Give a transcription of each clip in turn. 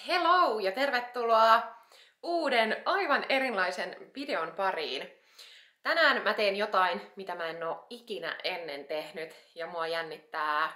Hello ja tervetuloa uuden aivan erilaisen videon pariin. Tänään mä teen jotain, mitä mä en oo ikinä ennen tehnyt ja mua jännittää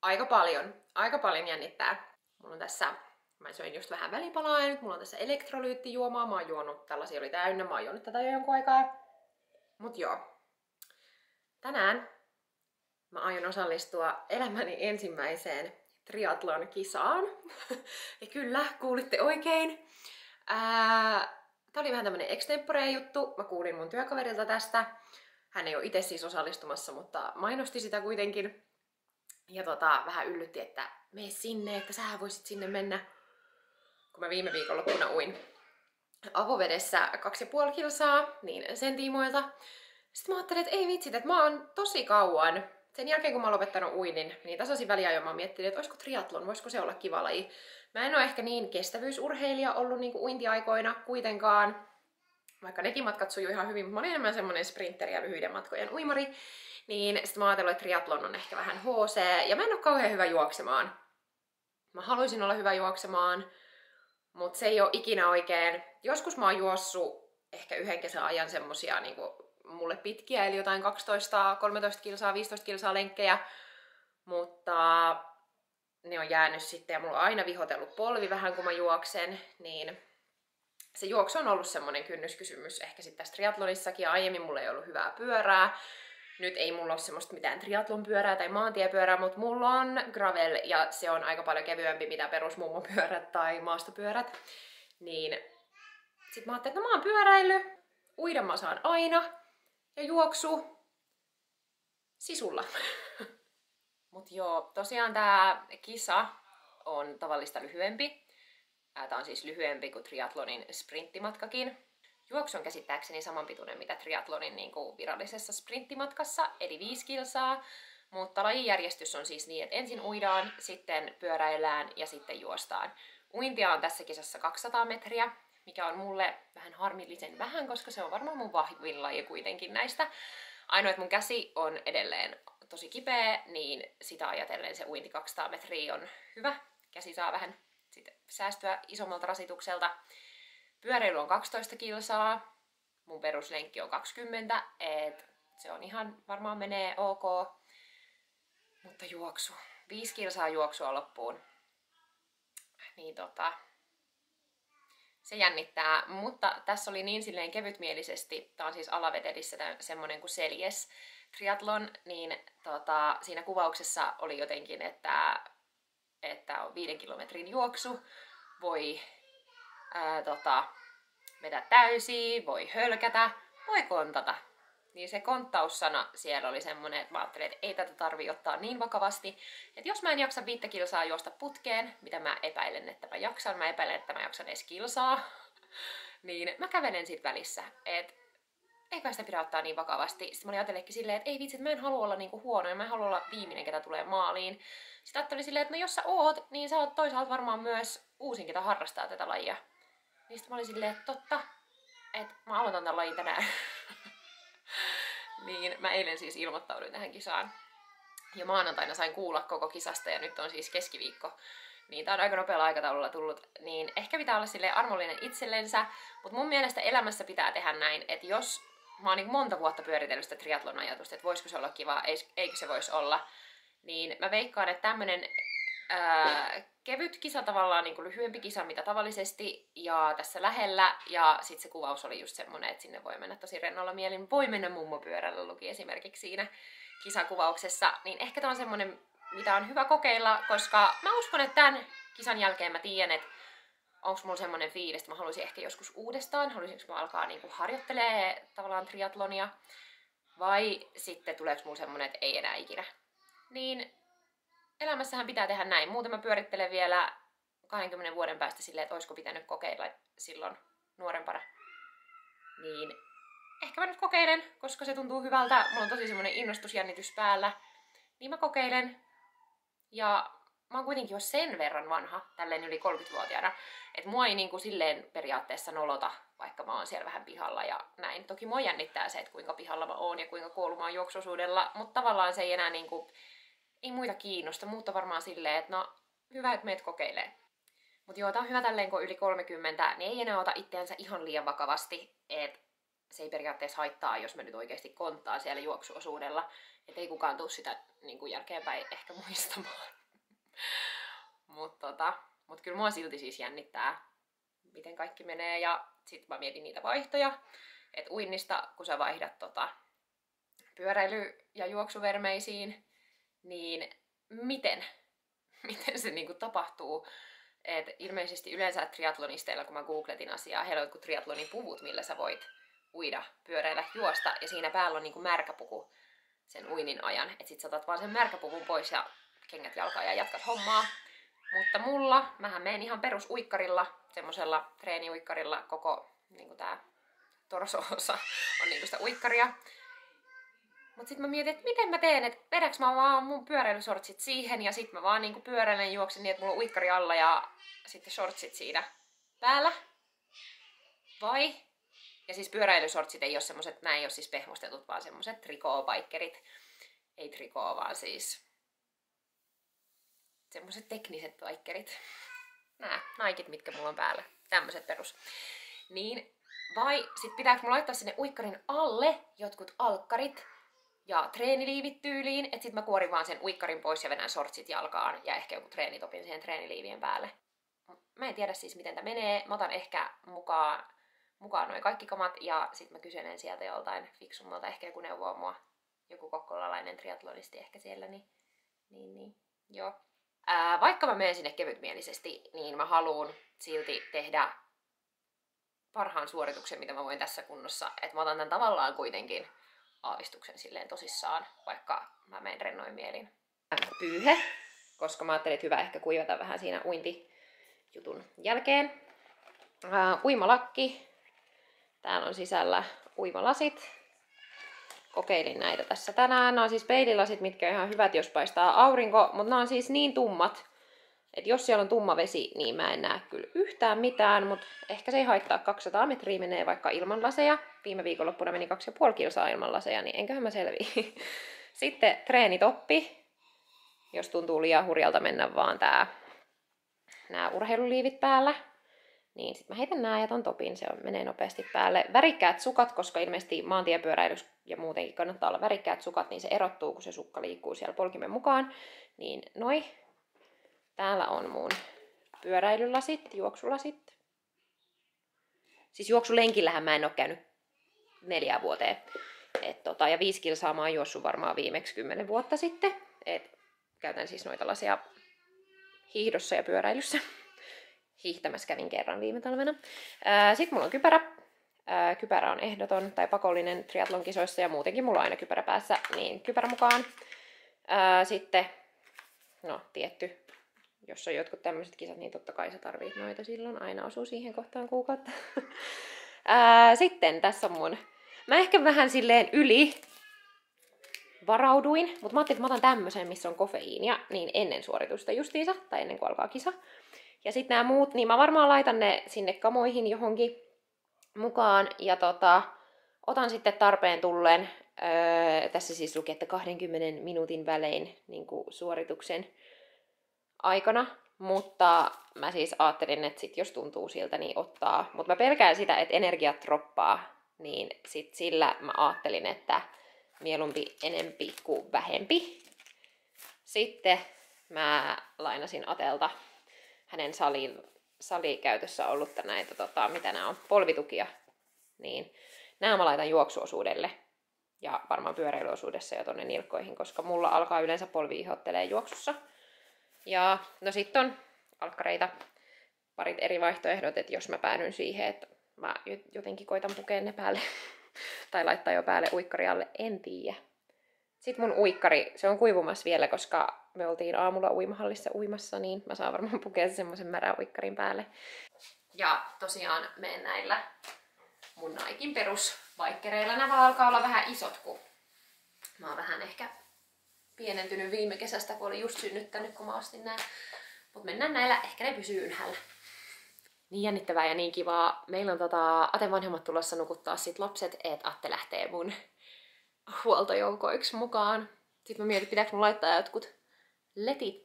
aika paljon. Aika paljon jännittää. Mulla on tässä, mä söin just vähän välipalaa ja nyt mulla on tässä elektrolyyttijuomaa. Mä oon juonut, tällaisia oli täynnä, mä oon juonut tätä jo jonkun aikaa. Mut joo. Tänään mä aion osallistua elämäni ensimmäiseen triathlon kisaan. Ja kyllä, kuulitte oikein. Tää oli vähän tämmönen extempore juttu. Mä kuulin mun työkaverilta tästä. Hän ei ole itse siis osallistumassa, mutta mainosti sitä kuitenkin. Ja vähän yllytti, että mene sinne, että sä voisit sinne mennä. Kun mä viime viikonloppuna uin avovedessä 2,5 kilsaa, niin sen tiimoilta. Sitten mä ajattelin, että ei vitsit, että mä oon tosi kauan. Sen jälkeen kun mä oon lopettanut uinnin, niin tasaisin väliajoin mä miettinyt, että olisiko triathlon, voisiko se olla kiva laji. Mä en ole ehkä niin kestävyysurheilija ollut niin kuin uintiaikoina kuitenkaan, vaikka nekin matkat sujuu ihan hyvin, mutta mä olin enemmän semmonen sprinteri ja lyhyiden matkojen uimari, niin sitten mä ajattelin, että triathlon on ehkä vähän HC, ja mä en ole kauhean hyvä juoksemaan. Mä haluaisin olla hyvä juoksemaan, mutta se ei ole ikinä oikein. Joskus mä oon juossut ehkä yhden kesän ajan semmosia niinku mulle pitkiä, eli jotain 12, 13 kilsaa, 15 kilsaa lenkkejä, mutta ne on jäänyt sitten ja mulla on aina vihotellut polvi vähän kun mä juoksen, niin se juoksu on ollut semmonen kynnyskysymys ehkä sitten tässä triathlonissakin, ja aiemmin mulla ei ollut hyvää pyörää. Nyt ei mulla ole semmoista mitään triathlonpyörää tai maantiepyörää, mutta mulla on gravel ja se on aika paljon kevyempi mitä perusmummopyörät tai maastopyörät. Niin sit mä ajattelin, että no mä oon pyöräily, uida mä saan aina ja juoksu sisulla. Mut joo, tosiaan tää kisa on tavallista lyhyempi. Tää on siis lyhyempi kuin triathlonin sprinttimatkakin. Juoksu on käsittääkseni samanpituinen mitä triathlonin niin kuin virallisessa sprinttimatkassa, eli 5 kilsaa. Mutta lajijärjestys on siis niin, että ensin uidaan, sitten pyöräillään ja sitten juostaan. Uintia on tässä kisassa 200 metriä, mikä on mulle vähän harmillisen vähän, koska se on varmaan mun vahvin laji kuitenkin näistä. Ainoa, että mun käsi on edelleen tosi kipeä, niin sitä ajatellen se uinti 200 metriä on hyvä. Käsi saa vähän sit säästyä isommalta rasitukselta. Pyöräily on 12 kilsaa, mun peruslenkki on 20, et se on ihan, varmaan menee ok. Mutta juoksu, 5 kilsaa juoksua loppuun. Niin se jännittää, mutta tässä oli niin silleen kevytmielisesti, tää on siis Alavetelissä semmonen kuin Seljes triathlon, niin siinä kuvauksessa oli jotenkin, että on 5 kilometrin juoksu, voi vetää täysiä, voi hölkätä, voi kontata. Niin se konttaussana siellä oli semmonen, että mä ajattelin, että ei tätä tarvii ottaa niin vakavasti. Että jos mä en jaksa 5 kilsaa juosta putkeen, mitä mä epäilen, että mä jaksan, mä epäilen, että mä jaksan edes kilsaa, niin mä kävelen sit välissä. Et eikä sitä pidä ottaa niin vakavasti. Sitten mä olin ajatellekin silleen, että ei vitsi, että mä en halua olla niinku huono ja mä en halua olla viimeinen, ketä tulee maaliin. Sitten ajattelin silleen, että no jos sä oot, niin sä oot toisaalta varmaan myös uusin, ketä harrastaa tätä lajia. Niin sitten mä olin silleen, että totta, että mä aloitan tämän lajin tänään. Niin mä eilen siis ilmoittauduin tähän kisaan. Ja maanantaina sain kuulla koko kisasta ja nyt on siis keskiviikko. Niin tää on aika nopealla aikataululla tullut. Niin ehkä pitää olla silleen armollinen itsellensä. Mutta mun mielestä elämässä pitää tehdä näin, että jos mä oon niin monta vuotta pyöritellyt sitä triathlon ajatusta, että voisiko se olla kiva, eikö se voisi olla. Niin mä veikkaan, että tämmönen kevyt kisa tavallaan niin kuin lyhyempi kisa mitä tavallisesti ja tässä lähellä ja sitten se kuvaus oli just semmonen, että sinne voi mennä tosi rennolla mielin. Voi mennä mummopyörällä luki esimerkiksi siinä kisakuvauksessa, niin ehkä tää on semmonen mitä on hyvä kokeilla, koska mä uskon, että tämän kisan jälkeen mä tiedän, että onko mulla semmonen fiilis, että mä haluaisin ehkä joskus uudestaan, haluaisinko mä alkaa niinku harjoittelee tavallaan triathlonia vai sitten tuleeko mulla semmonen, että ei enää ikinä. Niin elämässähän pitää tehdä näin. Muuten mä pyörittelen vielä 20 vuoden päästä silleen, että olisiko pitänyt kokeilla silloin nuorempana. Niin ehkä mä nyt kokeilen, koska se tuntuu hyvältä. Mulla on tosi semmonen innostusjännitys päällä. Niin mä kokeilen. Ja mä oon kuitenkin jo sen verran vanha, tälleen yli 30-vuotiaana, että mua ei niinku silleen periaatteessa nolota, vaikka mä oon siellä vähän pihalla ja näin. Toki mua jännittää se, että kuinka pihalla mä oon ja kuinka koulu mä oon juoksuosuudella, mutta tavallaan se ei enää niinku, ei muita kiinnosta. Muut on varmaan silleen, että no hyvä, että meet kokeilee. Mut joo, tää on hyvä tälleen, kun on yli 30, niin ei enää ota itseänsä ihan liian vakavasti, et se ei periaatteessa haittaa, jos mä nyt oikeesti konttaan siellä juoksuosuudella, et ei kukaan tuu sitä niin kuin jälkeenpäin ehkä muistamaan. Mut kyllä mua silti siis jännittää, miten kaikki menee, ja sit mä mietin niitä vaihtoja, että uinnista, kun sä vaihdat pyöräily- ja juoksuvermeisiin, niin miten se niinku tapahtuu? Et ilmeisesti yleensä triatlonisteilla, kun mä googletin asiaa, heillä on jotkut triatlonin puvut, millä sä voit uida, pyöräillä, juosta, ja siinä päällä on niinku märkäpuku sen uinnin ajan. Et sit sä otat vaan sen märkäpuvun pois ja kengät jalkaan ja jatkat hommaa. Mutta mähän menen ihan perusuikkarilla, semmosella treeniuikkarilla, koko niinku tää torso-osa on niinku sitä uikkaria. Mut sit mä mietin, että miten mä teen, että vedäks mä vaan mun pyöräilysortsit siihen ja sit mä vaan niinku pyöräilen juoksen niin, että mulla on uikkari alla ja sitten shortsit siinä päällä. Vai? Ja siis pyöräilysortsit ei oo semmoset, nää ei oo siis pehmostetut, vaan semmoset trikoopaikkerit. Ei trikoo, vaan siis semmoset tekniset paikkerit. Nää Nikit, mitkä mulla on päällä. Tämmöset perus. Niin, vai sit pitääkö mulla laittaa sinne uikkarin alle jotkut alkkarit ja treeniliivit tyyliin, että sit mä kuorin vaan sen uikkarin pois ja vedän shortsit jalkaan ja ehkä joku treenitopin siihen treeniliivien päälle. Mä en tiedä siis miten tää menee. Mä otan ehkä mukaan noin kaikki kamat ja sit mä kyselen sieltä joltain fiksummalta, ehkä joku neuvoo mua, joku kokkolalainen triatlonisti ehkä siellä, niin, joo. Vaikka mä menen sinne kevytmielisesti, niin mä haluun silti tehdä parhaan suorituksen, mitä mä voin tässä kunnossa. Että mä otan tän tavallaan kuitenkin aavistuksen silleen tosissaan, vaikka mä menen rennoin mielin. Pyyhe, koska mä ajattelin, että hyvä ehkä kuivata vähän siinä uintijutun jälkeen. Uimalakki. Täällä on sisällä uimalasit. Kokeilin näitä tässä tänään. Nämä on siis peililasit, mitkä on ihan hyvät, jos paistaa aurinko, mutta nämä on siis niin tummat, että jos siellä on tumma vesi, niin mä en näe kyllä yhtään mitään, mutta ehkä se ei haittaa. 200 metriä menee vaikka ilman laseja. Viime viikonloppuna meni 2,5 kilsaa ilman laseja, niin enköhän mä selviä. Sitten treenitoppi, jos tuntuu liian hurjalta mennä vaan nämä urheiluliivit päällä. Niin sit mä heitän nää ja ton topin, se menee nopeasti päälle. Värikkäät sukat, koska ilmeisesti maantiepyöräilys ja muutenkin kannattaa olla värikkäät sukat, niin se erottuu, kun se sukka liikkuu siellä polkimen mukaan. Niin noi. Täällä on mun pyöräilylasit, juoksulasit. Siis juoksulenkillähän mä en oo käynyt 4 vuoteen. Ja 5 kilsaa mä oon juossut varmaan viimeksi 10 vuotta sitten. Käytän siis noita laseja hiihdossa ja pyöräilyssä. Hiihtämässä kävin kerran viime talvena. Sitten mulla on kypärä. Kypärä on ehdoton tai pakollinen triathlon-kisoissa ja muutenkin mulla on aina kypärä päässä, niin kypärä mukaan. Sitten, no tietty, jos on jotkut tämmöiset kisat, niin totta kai sä tarvit noita silloin. Aina osuu siihen kohtaan kuukautta. Sitten tässä on mä ehkä vähän silleen varauduin, mutta mä ajattelin, että mä otan tämmöisen, missä on kofeiinia, niin ennen suoritusta justiinsa, tai ennen kuin alkaa kisa. Ja sitten nämä muut, niin mä varmaan laitan ne sinne kamoihin johonkin mukaan. Ja otan sitten tarpeen tullen, tässä siis luki, että 20 minuutin välein niin kuin suorituksen aikana. Mutta mä siis ajattelin, että sit jos tuntuu siltä, niin ottaa. Mutta mä pelkään sitä, että energiat droppaa, niin sit sillä mä ajattelin, että mieluumpi enempi kuin vähempi. Sitten mä lainasin Atelta hänen salikäytössä ollut näitä, mitä nämä on, polvitukia. Niin nämä mä laitan juoksuosuudelle ja varmaan pyöräilyosuudessa jo tonne nilkkoihin, koska mulla alkaa yleensä polvi ihottelee juoksussa. Ja no sitten on alkkareita, parit eri vaihtoehdot, että jos mä päädyn siihen, että mä jotenkin koitan pukea ne päälle tai laittaa jo päälle uikkari alle, en tiedä. Sitten mun uikkari, se on kuivumassa vielä, koska me oltiin aamulla uimahallissa uimassa, niin mä saan varmaan pukea semmoisen märän uikkarin päälle. Ja tosiaan menen näillä mun Niken perusvaikkereilla. Nämä alkaa olla vähän isot, kun mä oon vähän ehkä pienentynyt viime kesästä, kun olin just synnyttänyt, kun mä ostin nää. Mut mennään näillä, ehkä ne pysyy ylhäällä. Niin jännittävää ja niin kivaa. Meillä on Aten vanhemmat tulossa nukuttaa sit lapset, että Atte lähtee mun huoltojoukoiksi mukaan. Sitten mä mietin, pitääkö mun laittaa jotkut letit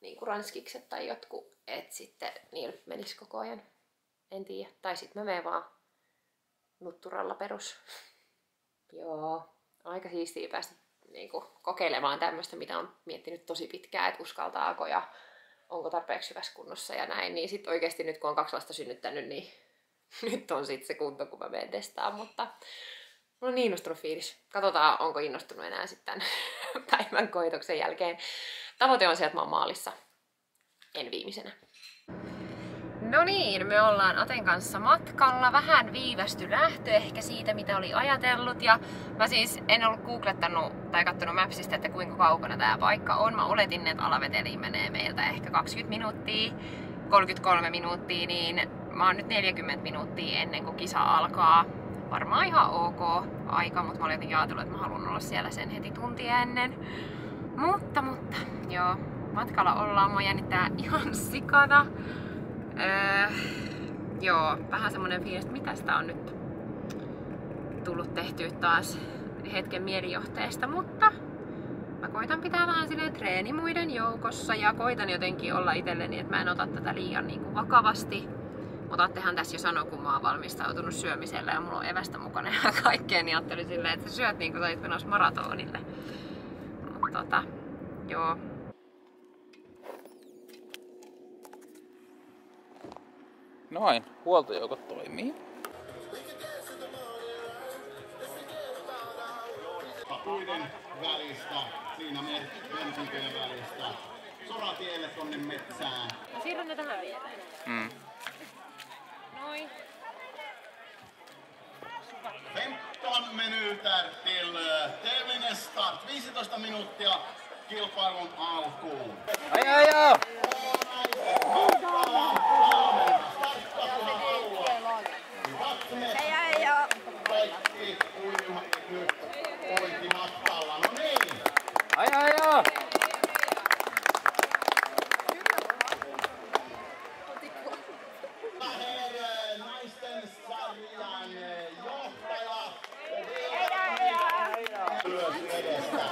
niinku ranskikset tai jotkut, et sitten niillä menis koko ajan. En tiedä. Tai sit mä menen vaan nutturalla perus. Joo, aika siistiä päästä niinku kokeilemaan tämmöistä, mitä on miettinyt tosi pitkään, että uskaltaako ja onko tarpeeksi hyvässä kunnossa ja näin. Niin sit oikeesti nyt kun on 2 lasta synnyttänyt, niin nyt on sit se kunto, kun mä menen testaan, mutta mulla on niin innostunut fiilis. Katsotaan, onko innostunut enää sitten päivän koitoksen jälkeen. Tavoite on se, että mä oon maalissa. En viimeisenä. No niin, me ollaan Aten kanssa matkalla. Vähän viivästy lähtö ehkä siitä, mitä oli ajatellut. Ja mä siis en ollut googlettanut tai katsonut Mapsista, että kuinka kaukana tää paikka on. Mä oletin, että Alaveteliin menee meiltä ehkä 20 minuuttia, 33 minuuttia, niin mä oon nyt 40 minuuttia ennen kuin kisa alkaa. Varmaan ihan ok aika, mutta mä olin jotenkin ajatellut, että mä haluan olla siellä sen heti tuntia ennen. Mutta, joo, matkalla ollaan. Mua jännittää ihan sikana. Joo, vähän semmonen fiilis, että mitä sitä on nyt tullut tehtyä taas hetken mielijohteesta, mutta mä koitan pitää vähän silleen treeni muiden joukossa ja koitan jotenkin olla itselleni, että mä en ota tätä liian niinku vakavasti. Mutta Attehan tässä jo sanoi, kun mä oon valmistautunut syömiselle ja mulla on evästä mukana ja kaikkea, niin ajattelin silleen, että sä syöt niin kuin sä olit menossa maratonille. Mutta joo. Noin, huoltojoukot toimii. Puiden välistä, siinä merkintöjen välistä, soratielle tonne metsään. Siirrän ne tähän viereen. Noin. 15 minuter till tävlingen start. 15 minuuttia kilpailun alkuun. Ai! Kaikki uimat nyt pointimatkalla. No niin. Ai! Naisten sarjan johtaja. Ylös edestä.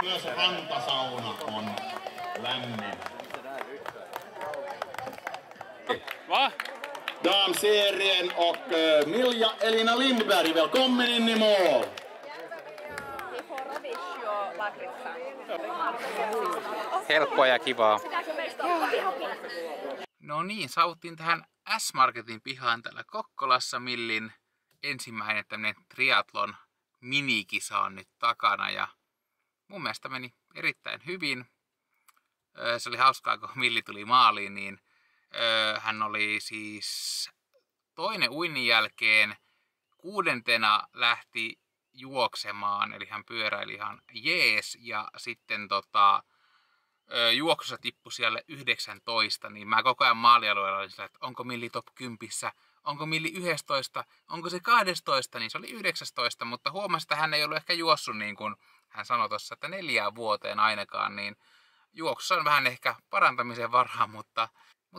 Myös rantasauna on lämmin. Va? Damserien och Milja Elina Lindberg, välkommen in i mål! Helppoa ja kivaa. No niin, saavuttiin tähän S-Marketin pihaan täällä Kokkolassa. Millin ensimmäinen tämmönen triathlon minikisa on nyt takana ja mun mielestä meni erittäin hyvin. Se oli hauskaa, kun Milli tuli maaliin, niin hän oli siis toinen uinnin jälkeen 6. lähti juoksemaan, eli hän pyöräili ihan jees ja sitten juoksussa tippui siellä 19, niin mä koko ajan maalialueella olin sillä, että onko Milli top 10, onko Milli 11, onko se 12, niin se oli 19, mutta huomasi, että hän ei ollut ehkä juossut niin kuin hän sanoi tuossa, että 4 vuoteen ainakaan, niin juoksussa on vähän ehkä parantamisen varaa, mutta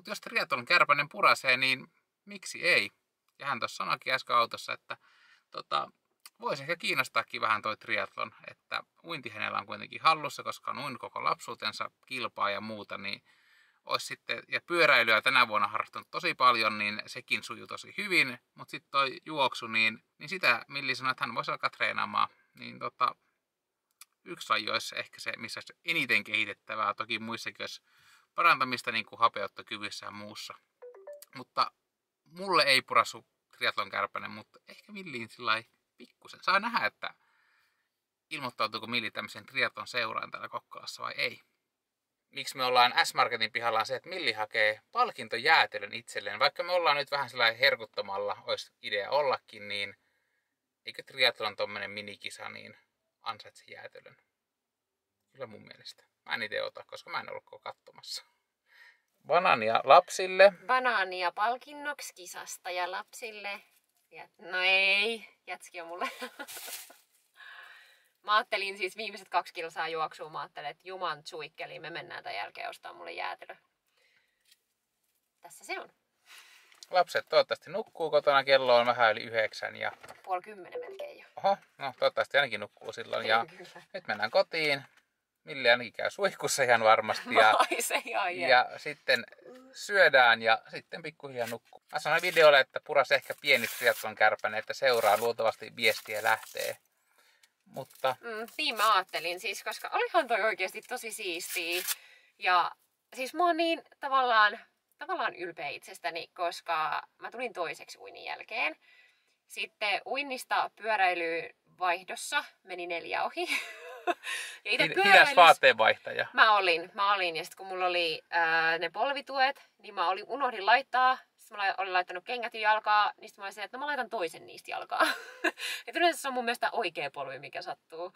jos triathlon kärpänen purasee, niin miksi ei? Ja hän tuossa sanoikin äsken autossa, että voisi ehkä kiinnostaakin vähän toi triathlon, että uinti hänellä on kuitenkin hallussa, koska on uinut koko lapsuutensa kilpaa ja muuta, niin olisi sitten, ja pyöräilyä tänä vuonna harrastanut tosi paljon, niin sekin sujuu tosi hyvin, mutta sitten toi juoksu, niin sitä Milli sanoi, että hän voisi alkaa treenaamaan, niin yksi laji olisi ehkä se, missä olisi eniten kehitettävää, toki muissakin olisi parantamista niin kuin hapeuttokyvyssä ja muussa. Mutta mulle ei purasu triathlon kärpänen, mutta ehkä Milliin sillai pikkusen. Saa nähdä, että ilmoittautuuko Milli tämmöisen triathlon seuraan täällä Kokkolassa vai ei. Miksi me ollaan S-Marketin pihalla on se, että Milli hakee palkintojäätelön itselleen. Vaikka me ollaan nyt vähän sellainen herkuttamalla, olisi idea ollakin, niin eikö triathlon tommonen minikisa, niin ansaitse jäätelön. Kyllä mun mielestä. Mä en itse ota, koska mä en ollut koko katsomassa. Banaania lapsille. Banaania palkinnoksi kisasta ja lapsille. No ei, jätski on mulle. Mä ajattelin siis viimeiset 2 kilsaa juoksua, mä ajattelin, että juman tsuikkeliin me mennään tämän jälkeen ostaa mulle jäätelö. Tässä se on. Lapset toivottavasti nukkuu kotona, kello on vähän yli 9 ja... 9:30 melkein jo. Oho, no toivottavasti ainakin nukkuu silloin ja Kyllä. nyt mennään kotiin. Mille ainakin käy suihkussa ihan varmasti ja, Ai se ihan ja sitten syödään ja sitten pikkuhiljaa nukkuu. Mä sanoin videolle, että puras ehkä pieni triathlon kärpäne, että seuraa luultavasti viestiä lähtee. Mutta niin mä ajattelin siis, koska olihan toi oikeasti tosi siistiä. Ja siis mä oon niin tavallaan ylpeä itsestäni, koska mä tulin toiseksi uinnin jälkeen. Sitten uinnista pyöräilyyn vaihdossa meni 4 ohi. Ja itse hidas vaatteenvaihtaja. Mä olin. Ja sitten kun mulla oli ne polvituet, niin mä unohdin laittaa. Sitten mä olin laittanut kengät jo jalkaa, niin sitten mä olin se, että no mä laitan toisen niistä jalkaa. Et yleensä se on mun mielestä oikea polvi, mikä sattuu.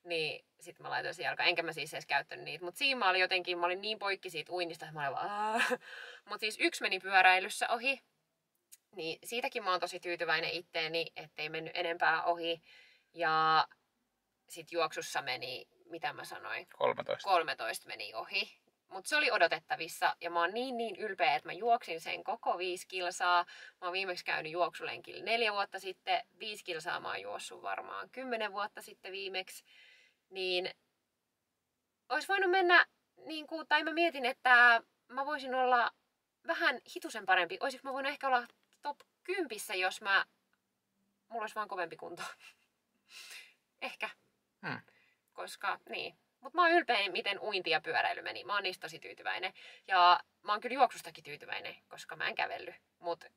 Niin sit mä laitoin sen jalkaan, enkä mä siis edes käyttänyt niitä. Mut siinä mä olin niin poikki siitä uinnista, että mä olin vaan Mut siis yksi meni pyöräilyssä ohi. Niin siitäkin mä oon tosi tyytyväinen itteeni, ettei mennyt enempää ohi. Ja sit juoksussa meni, mitä mä sanoin? 13 meni ohi. Mutta se oli odotettavissa ja mä oon niin ylpeä, että mä juoksin sen koko 5 kilsaa. Mä oon viimeksi käynyt juoksulenkillä 4 vuotta sitten. 5 kilsaa mä oon juossut varmaan 10 vuotta sitten viimeksi. Niin ois voinut mennä, tai mä mietin, että mä voisin olla vähän hitusen parempi. Oisinko mä voinut ehkä olla top 10, jos mulla olisi vaan kovempi kunto. Ehkä. Koska, niin. Mutta mä oon ylpeä, miten uinti ja pyöräily meni. Mä oon niistä tosi tyytyväinen. Ja mä oon kyllä juoksustakin tyytyväinen, koska mä en kävellyt. Mutta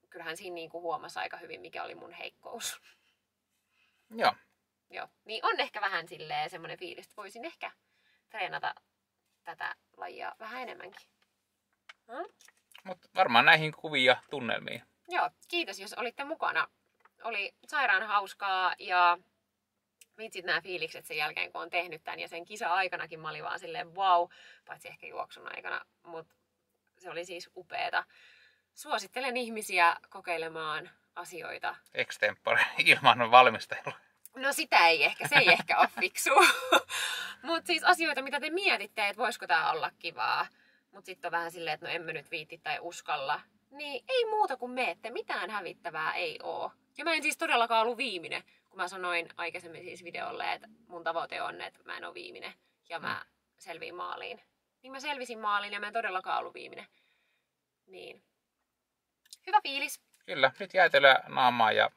kyllähän siinä niinku huomasi aika hyvin, mikä oli mun heikkous. Joo. Joo. Niin on ehkä vähän silleen semmoinen fiilis, että voisin ehkä treenata tätä lajia vähän enemmänkin. Mutta varmaan näihin kuviin ja tunnelmiin. Joo, kiitos jos olitte mukana. Oli sairaan hauskaa ja vitsit nämä fiilikset sen jälkeen, kun on tehnyt tämän. Ja sen kisa-aikanakin mä olin vaan silleen wow, paitsi ehkä juoksun aikana. Mutta se oli siis upeeta. Suosittelen ihmisiä kokeilemaan asioita. Extempore, ilman valmistelua. No se ei ehkä ole fiksua. Mutta siis asioita, mitä te mietitte, että voisiko tää olla kivaa. Mutta sitten on vähän silleen, että no emme nyt viitti tai uskalla. Niin ei muuta kuin meette, mitään hävittävää ei oo. Ja mä en siis todellakaan ollut viimeinen. Kun mä sanoin aikaisemmin siis videolle, että mun tavoite on, että mä en ole viimeinen. Ja mä selviin maaliin. Niin mä selvisin maaliin ja mä en todellakaan ollut viimeinen. Niin. Hyvä fiilis. Kyllä, nyt jäätelöä naamaa ja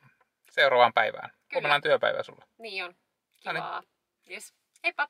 seuraavaan päivään. Huomenna on työpäivä sulla. Niin on. Kivaa. Yes. Heippa!